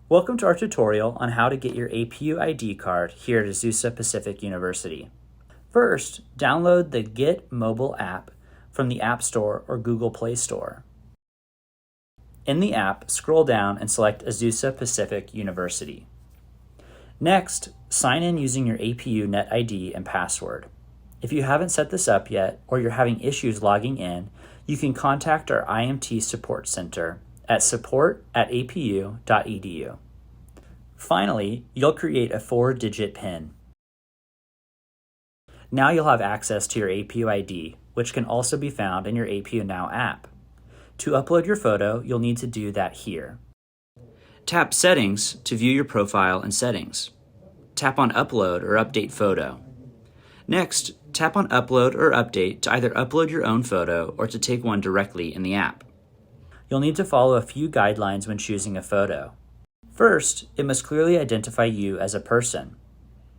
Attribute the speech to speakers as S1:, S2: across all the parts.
S1: Welcome to our tutorial on how to get your APU ID card here at Azusa Pacific University. First, download the Get mobile app from the App Store or Google Play Store. In the app, scroll down and select Azusa Pacific University. Next, sign in using your APU Net ID and password. If you haven't set this up yet or you're having issues logging in, you can contact our IMT Support Center at support@apu.edu. Finally, you'll create a 4-digit PIN. Now you'll have access to your APU ID, which can also be found in your APU Now app. To upload your photo, you'll need to do that here. Tap Settings to view your profile and settings. Tap on Upload or Update Photo. Next, tap on Upload or Update to either upload your own photo or to take one directly in the app. You'll need to follow a few guidelines when choosing a photo. First, it must clearly identify you as a person.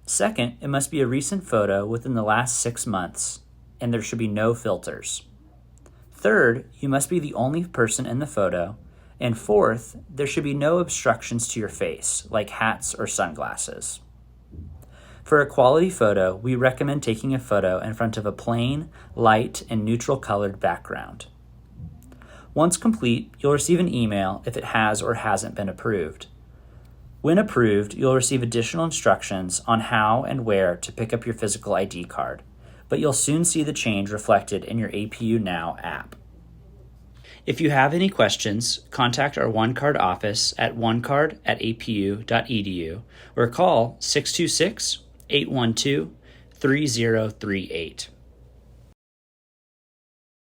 S1: Second, it must be a recent photo within the last 6 months, and there should be no filters. Third, you must be the only person in the photo. And fourth, there should be no obstructions to your face, like hats or sunglasses. For a quality photo, we recommend taking a photo in front of a plain, light, and neutral colored background. Once complete, you'll receive an email if it has or hasn't been approved. When approved, you'll receive additional instructions on how and where to pick up your physical ID card, but you'll soon see the change reflected in your APU Now app. If you have any questions, contact our OneCard office at onecard@apu.edu or call 626-812-3038.